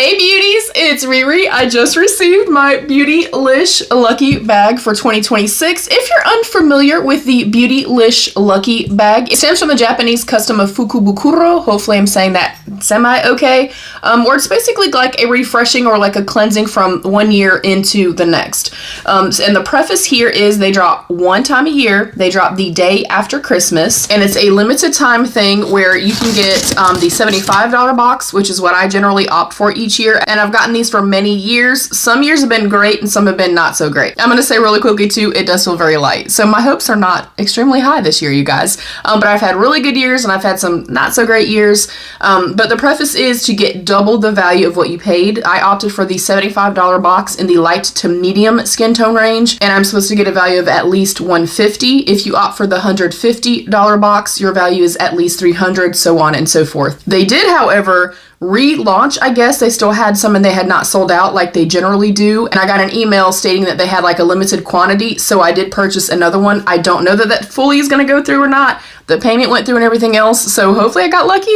Hey beauties, it's Riri. I just received my Beautylish Lucky Bag for 2026. If you're unfamiliar with the Beautylish Lucky Bag, it stems from the Japanese custom of fukubukuro. Hopefully I'm saying that semi-okay. Where it's basically like a refreshing or like a cleansing from one year into the next. And the preface here is they drop one time a year. They drop the day after Christmas. And it's a limited time thing where you can get the $75 box, which is what I generally opt for each year, and I've gotten these for many years. Some years have been great and some have been not so great. I'm gonna say really quickly too, it does feel very light, so my hopes are not extremely high this year, you guys, but I've had really good years and I've had some not so great years. But the preface is to get double the value of what you paid. I opted for the $75 box in the light to medium skin tone range, and I'm supposed to get a value of at least $150. If you opt for the $150 box, your value is at least $300, so on and so forth. They did, however, relaunch, I guess. They still had some and they had not sold out like they generally do, and I got an email stating that they had like a limited quantity, so I did purchase another one. I don't know that that fully is going to go through or not. The payment went through and everything else, so hopefully I got lucky.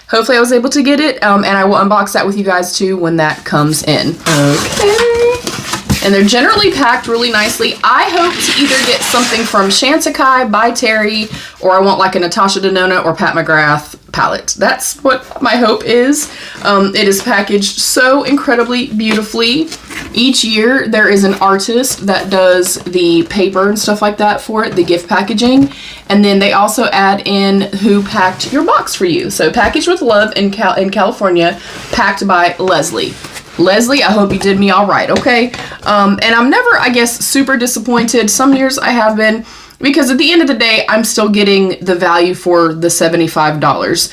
Hopefully I was able to get it, and I will unbox that with you guys too when that comes in. Okay. And they're generally packed really nicely. I hope to either get something from Chantecaille by Terry, or I want like a Natasha Denona or Pat McGrath palette. That's what my hope is. It is packaged so incredibly beautifully. Each year there is an artist that does the paper and stuff like that for it, the gift packaging, and then they also add in who packed your box for you. So Packaged with Love in California, packed by Leslie. Leslie, I hope you did me all right, okay? And I'm never, I guess, super disappointed. Some years I have been, because at the end of the day, I'm still getting the value for the $75.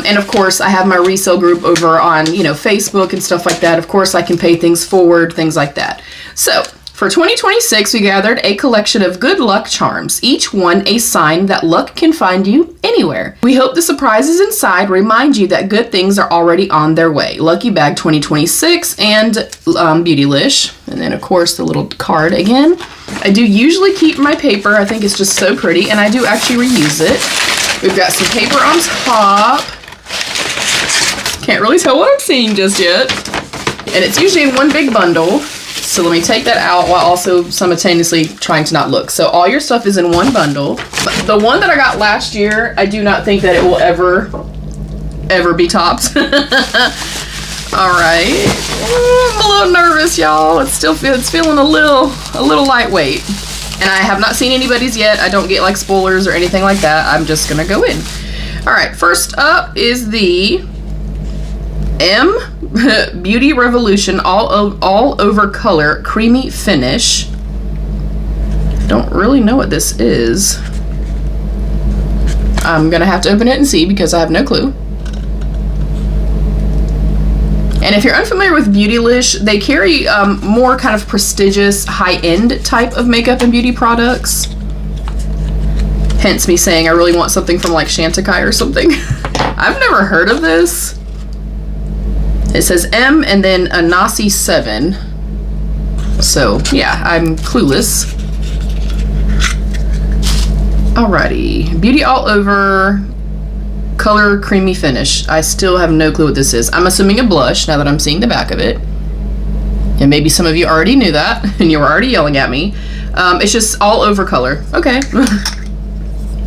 And of course, I have my resale group over on, you know, Facebook and stuff like that. Of course, I can pay things forward, things like that. So for 2026, we gathered a collection of good luck charms, each one a sign that luck can find you anywhere. We hope the surprises inside remind you that good things are already on their way. Lucky Bag 2026 and Beautylish. And then, of course, the little card again. I do usually keep my paper. I think it's just so pretty, and I do actually reuse it. We've got some paper on top. Can't really tell what I'm seeing just yet. And it's usually in one big bundle. So let me take that out while also simultaneously trying to not look. So all your stuff is in one bundle. The one that I got last year, I do not think that it will ever be topped. All right. I'm a little nervous, y'all. It's feeling a little lightweight. And I have not seen anybody's yet. I don't get like spoilers or anything like that. I'm just gonna go in. All right, first up is the Beauty Revolution all over color creamy finish. Don't really know what this is. I'm gonna have to open it and see because I have no clue. And if you're unfamiliar with Beautylish, they carry more kind of prestigious, high-end type of makeup and beauty products. Hence me saying I really want something from like Chantecaille or something. I've never heard of this. It says M and then a Nasi 7. So yeah, I'm clueless. Alrighty, Beauty All Over color creamy finish. I still have no clue what this is. I'm assuming a blush now that I'm seeing the back of it. And maybe some of you already knew that and you were already yelling at me. It's just all over color. Okay.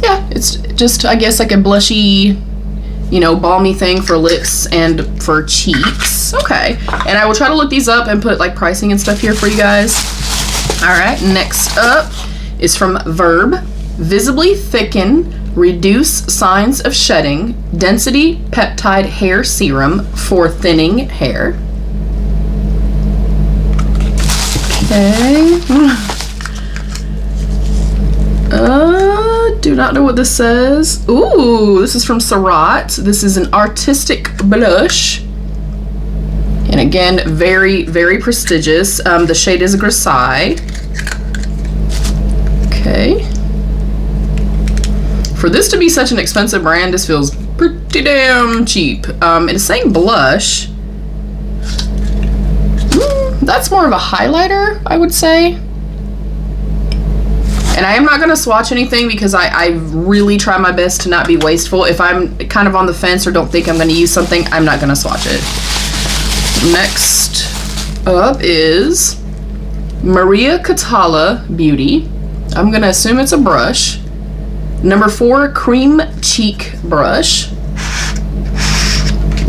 Yeah, it's just, I guess, like a blushy, you know, balmy thing for lips and for cheeks. Okay. And I will try to look these up and put like pricing and stuff here for you guys. All right. Next up is from Verb. Visibly Thicken, Reduce Signs of Shedding, Density Peptide Hair Serum for thinning hair. Okay. Do not know what this says. Ooh, this is from Surratt. This is an artistic blush. And again, very, very prestigious. The shade is Grisaille. Okay. For this to be such an expensive brand, this feels pretty damn cheap. And it's saying blush. That's more of a highlighter, I would say. And I am not going to swatch anything because I really try my best to not be wasteful. If I'm kind of on the fence or don't think I'm going to use something, I'm not going to swatch it. Next up is Maria Catala Beauty. I'm gonna assume it's a brush. Number 4 cream cheek brush.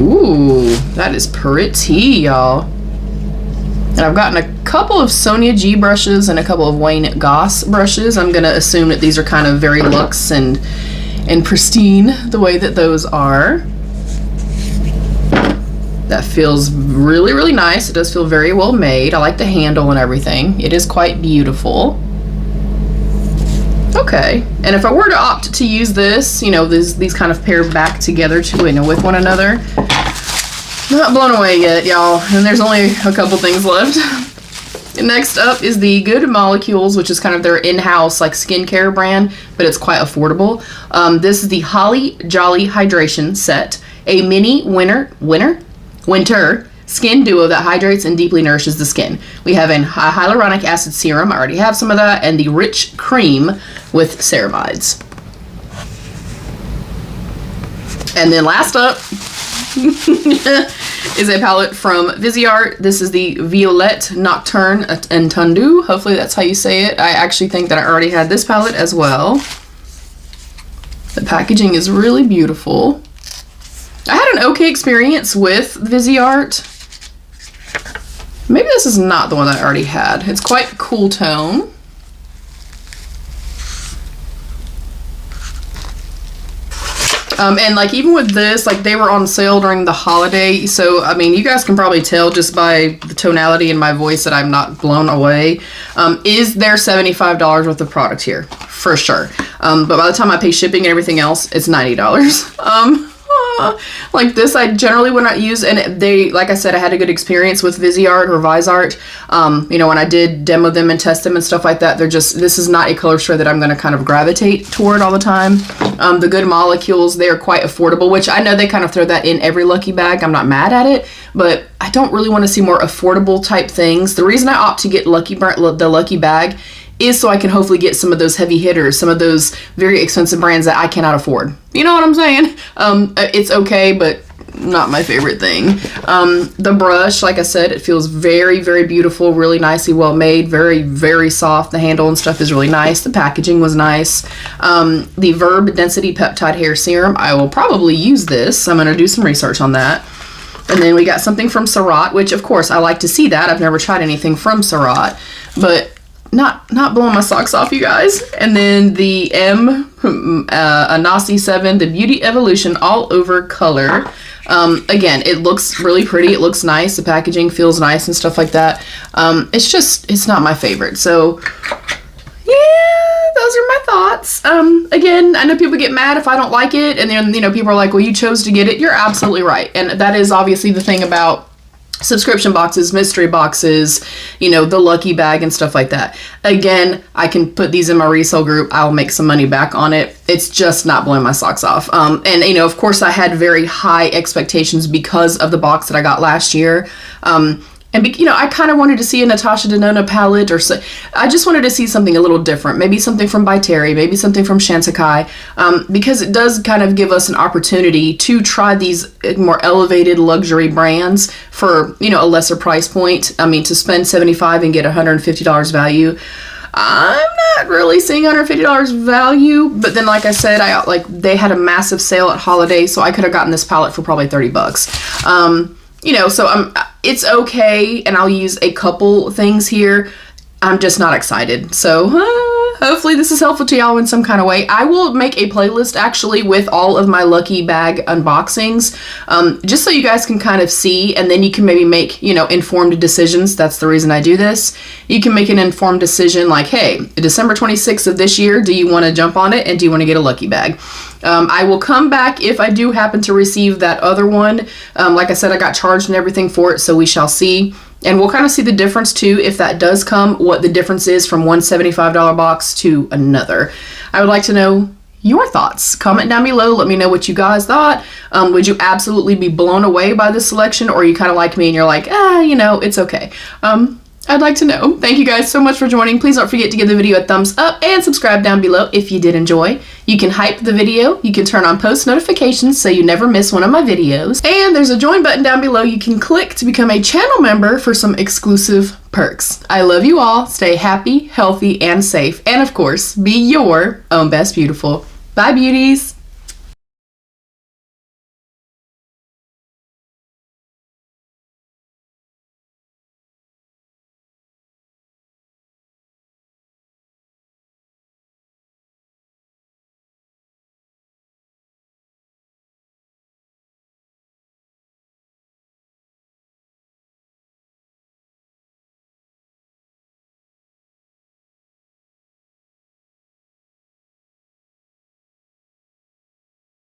Ooh, that is pretty, y'all. And I've gotten a couple of Sonia G brushes and a couple of Wayne Goss brushes. I'm gonna assume that these are kind of very luxe and pristine the way that those are. That feels really, really nice. It does feel very well made. I like the handle and everything. It is quite beautiful. Okay, and if I were to opt to use this, you know, these kind of pair back together to, you know, with one another, not blown away yet, y'all. And there's only a couple things left. Next up is the Good Molecules, which is kind of their in-house like skincare brand, but it's quite affordable. This is the Holly Jolly Hydration Set, a mini winter skin duo that hydrates and deeply nourishes the skin. We have a hyaluronic acid serum, I already have some of that, and the rich cream with ceramides. And then last up is a palette from Viseart. This is the Violette Nocturne Entendu. Hopefully that's how you say it. I actually think that I already had this palette as well. The packaging is really beautiful. I had an okay experience with Viseart. Maybe this is not the one that I already had. It's quite cool tone. And like even with this, like they were on sale during the holiday. So, I mean, you guys can probably tell just by the tonality in my voice that I'm not blown away. Is there $75 worth of product here? For sure. But by the time I pay shipping and everything else, it's $90. Like this I generally would not use, and they, like I said, I had a good experience with Viseart or Viseart. You know, when I did demo them and test them and stuff like that, this is not a color shade that I'm going to kind of gravitate toward all the time. The Good Molecules, they are quite affordable, which I know they kind of throw that in every Lucky bag. I'm not mad at it, but I don't really want to see more affordable type things. The reason I opt to get the Lucky bag is so I can hopefully get some of those heavy hitters, some of those very expensive brands that I cannot afford. You know what I'm saying? It's okay, but not my favorite thing. The brush, like I said, it feels very, very beautiful, really nicely well made, very, very soft. The handle and stuff is really nice. The packaging was nice. The Verb Density Peptide Hair Serum, I will probably use this. I'm going to do some research on that. And then we got something from Surratt, which of course I like to see that. I've never tried anything from Surratt, but not blowing my socks off, you guys. And then the Anasi 7, the Beauty Evolution All Over Color. Again, it looks really pretty. It looks nice. The packaging feels nice and stuff like that. It's not my favorite. So yeah, those are my thoughts. Again, I know people get mad if I don't like it, and then, you know, people are like, well, you chose to get it. You're absolutely right. And that is obviously the thing about subscription boxes, mystery boxes, you know, the Lucky bag and stuff like that. Again, I can put these in my resale group. I'll make some money back on it. It's just not blowing my socks off. And you know, of course I had very high expectations because of the box that I got last year. And, you know, I kind of wanted to see a Natasha Denona palette, or so. I just wanted to see something a little different. Maybe something from By Terry, maybe something from Shantakai, because it does kind of give us an opportunity to try these more elevated luxury brands for, you know, a lesser price point. I mean, to spend $75 and get $150 value, I'm not really seeing $150 value. But then, like I said, they had a massive sale at holiday, so I could have gotten this palette for probably $30. You know, so it's okay, and I'll use a couple things here. I'm just not excited. So hopefully this is helpful to y'all in some kind of way. I will make a playlist actually with all of my Lucky bag unboxings, just so you guys can kind of see, and then you can maybe make, you know, informed decisions. That's the reason I do this. You can make an informed decision like, hey, December 26th of this year, do you want to jump on it, and do you want to get a Lucky bag? I will come back if I do happen to receive that other one. Like I said, I got charged and everything for it, so we shall see. And we'll kind of see the difference too, if that does come, what the difference is from one $75 box to another. I would like to know your thoughts. Comment down below. Let me know what you guys thought. Would you absolutely be blown away by this selection, or you kind of like me and you're like, you know, it's okay. I'd like to know. Thank you guys so much for joining. Please don't forget to give the video a thumbs up and subscribe down below if you did enjoy. You can hype the video. You can turn on post notifications so you never miss one of my videos. And there's a join button down below you can click to become a channel member for some exclusive perks. I love you all. Stay happy, healthy, and safe. And of course, be your own best beautiful. Bye, beauties.